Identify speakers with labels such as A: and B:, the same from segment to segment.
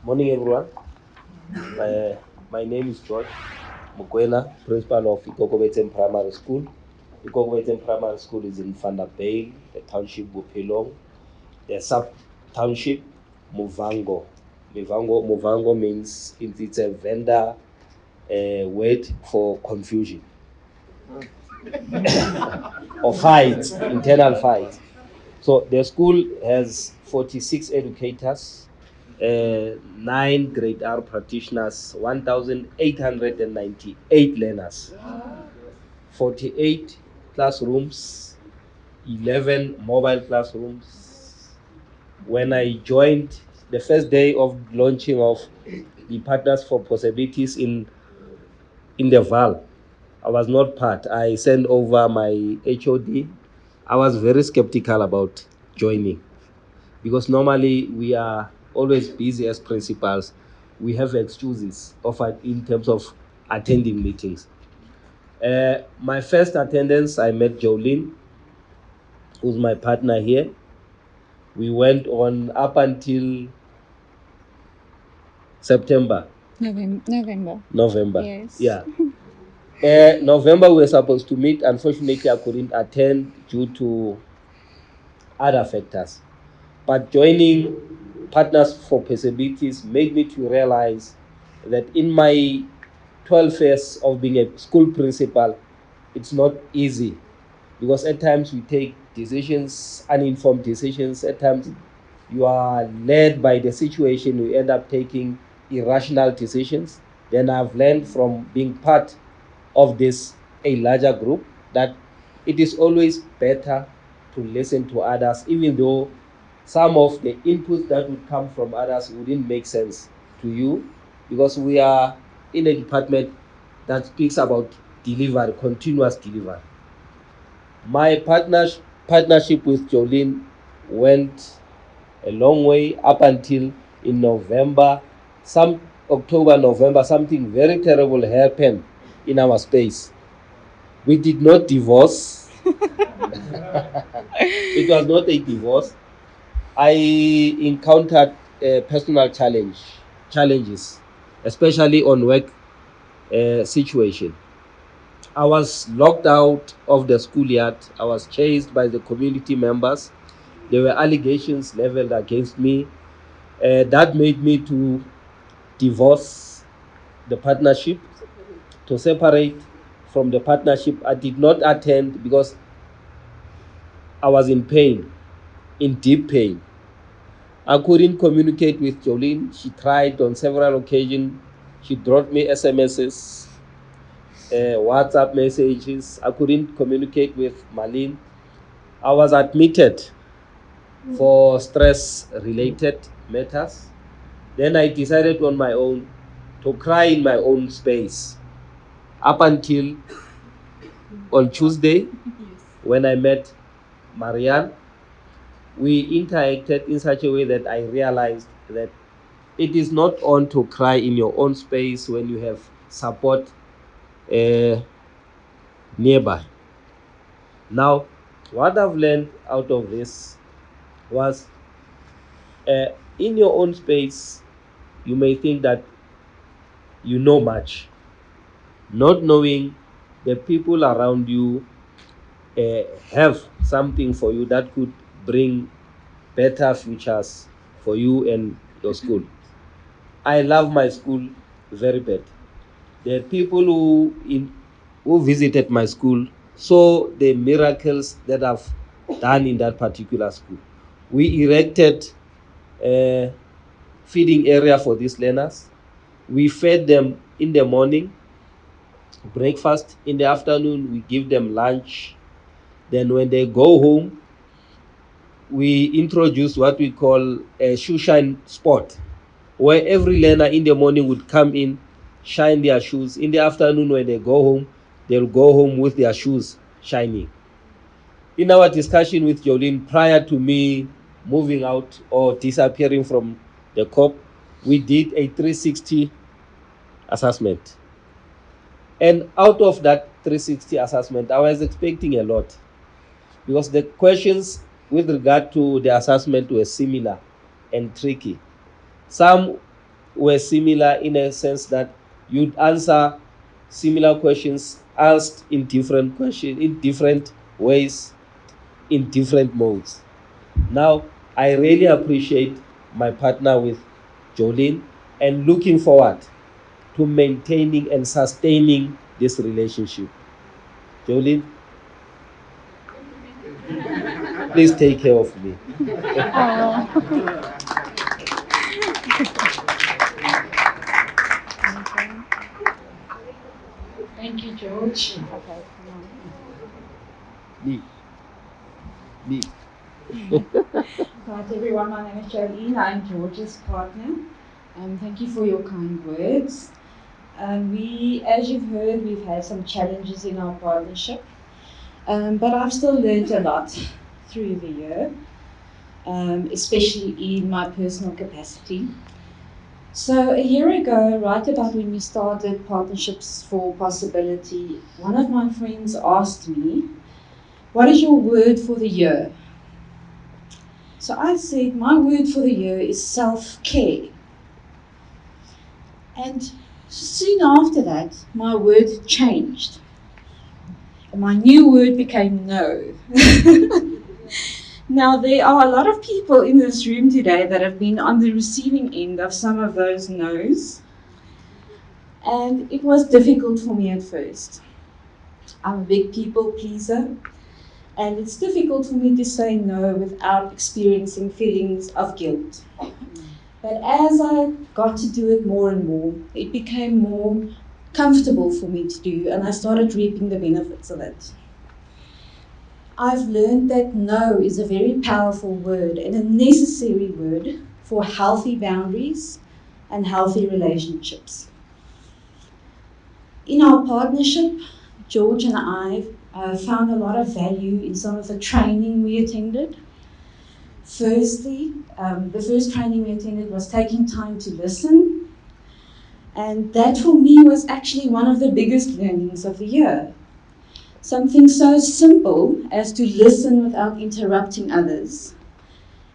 A: Morning, everyone. My name is George Mukwena, principal of Ikokobetseng Primary School. Ikokobetseng Primary School is in Vanderbijl, the township Bophelong, the sub-township Muvango. Muvango means it's a vendor word for confusion or fight, internal fight. So the school has 46 educators, 9 grade R practitioners, 1,898 learners, 48 classrooms, 11 mobile classrooms. When I joined the first day of launching of the Partners for Possibilities in the VAL, I was not part. I sent over my HOD. I was very skeptical about joining because normally we are always busy as principals. We have excuses offered in terms of attending meetings. My first attendance, I met Jolene, who's my partner here. We went on up until September. November.
B: Yes.
A: Yeah. November we were supposed to meet. Unfortunately, I couldn't attend due to other factors. But joining Partners for Possibilities made me to realize that in my 12 years of being a school principal, it's not easy because at times we take decisions, uninformed decisions. At times you are led by the situation, you end up taking irrational decisions. Then I've learned from being part of this, a larger group, that it is always better to listen to others, even though some of the inputs that would come from others wouldn't make sense to you, because we are in a department that speaks about delivery, continuous delivery. My partnership with Jolene went a long way up until in November, October, November, something very terrible happened in our space. We did not divorce. It was not a divorce. I encountered personal challenges, especially on work situation. I was locked out of the schoolyard. I was chased by the community members. There were allegations leveled against me. That made me to divorce the partnership, to separate from the partnership. I did not attend because I was in pain, in deep pain. I couldn't communicate with Jolene. She tried on several occasions. She dropped me SMSs, WhatsApp messages. I couldn't communicate with Marlene. I was admitted for stress-related matters. Then I decided on my own to cry in my own space up until on Tuesday when I met Marianne. We interacted in such a way that I realized that it is not on to cry in your own space when you have support nearby. Now, what I've learned out of this was in your own space, you may think that you know much, not knowing the people around you have something for you that could bring better futures for you and your school. I love my school very bad. The people who visited my school saw the miracles that I've done in that particular school. We erected a feeding area for these learners. We fed them in the morning, breakfast. In the afternoon, we give them lunch. Then when they go home, we introduce what we call a shoe shine spot, where every learner in the morning would come in, shine their shoes. In the afternoon, when they go home, they'll go home with their shoes shining. In our discussion with Jolene, prior to me moving out or disappearing from the COP, we did a 360 assessment. And out of that 360 assessment, I was expecting a lot, because the questions with regard to the assessment were similar and tricky. Some were similar in a sense that you'd answer similar questions asked in different ways, in different modes. Now, I really appreciate my partner with Jolene and looking forward to maintaining and sustaining this relationship. Jolene, please take care of me.
B: Thank you, George.
A: Me.
B: Right, everyone, my name is Jolene. I'm George's partner. Thank you for your kind words. As you've heard, we've had some challenges in our partnership, but I've still learned a lot through the year, especially in my personal capacity. So a year ago, right about when we started Partnerships for Possibility, one of my friends asked me, "What is your word for the year?" So I said, my word for the year is self-care. And soon after that, my word changed. And my new word became no. Now, there are a lot of people in this room today that have been on the receiving end of some of those no's. And it was difficult for me at first. I'm a big people pleaser. And it's difficult for me to say no without experiencing feelings of guilt. But as I got to do it more and more, it became more comfortable for me to do, and I started reaping the benefits of it. I've learned that no is a very powerful word and a necessary word for healthy boundaries and healthy relationships. In our partnership, George and I found a lot of value in some of the training we attended. Firstly, the first training we attended was taking time to listen, and that for me was actually one of the biggest learnings of the year. Something so simple as to listen without interrupting others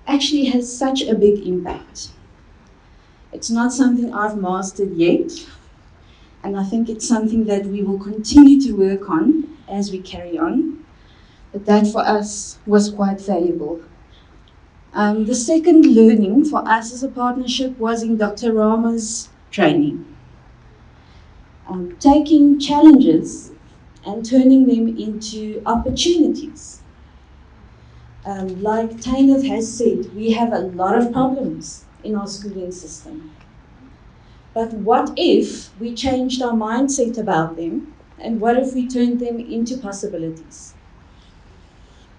B: actually has such a big impact. It's not something I've mastered yet, and I think it's something that we will continue to work on as we carry on, but that for us was quite valuable. The second learning for us as a partnership was in Dr. Rama's training. Taking challenges and turning them into opportunities. Like Tainath has said, we have a lot of problems in our schooling system. But what if we changed our mindset about them, and what if we turned them into possibilities?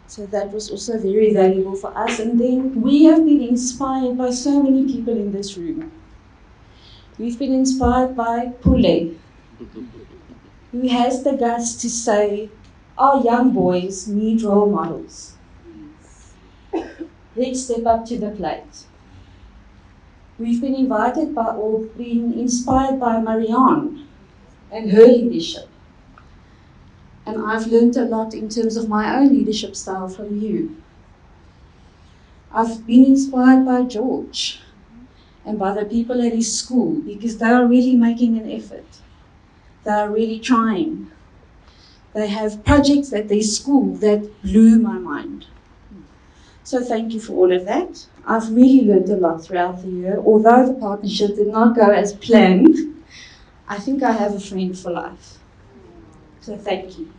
B: So that was also very valuable for us. And then we have been inspired by so many people in this room. We've been inspired by Pule, who has the guts to say, our young boys need role models. Let's step up to the plate. We've been invited by or been inspired by Marianne and her leadership. And I've learned a lot in terms of my own leadership style from you. I've been inspired by George and by the people at his school, because they are really making an effort. They are really trying. They have projects at their school that blew my mind. So thank you for all of that. I've really learned a lot throughout the year. Although the partnership did not go as planned, I think I have a friend for life. So thank you.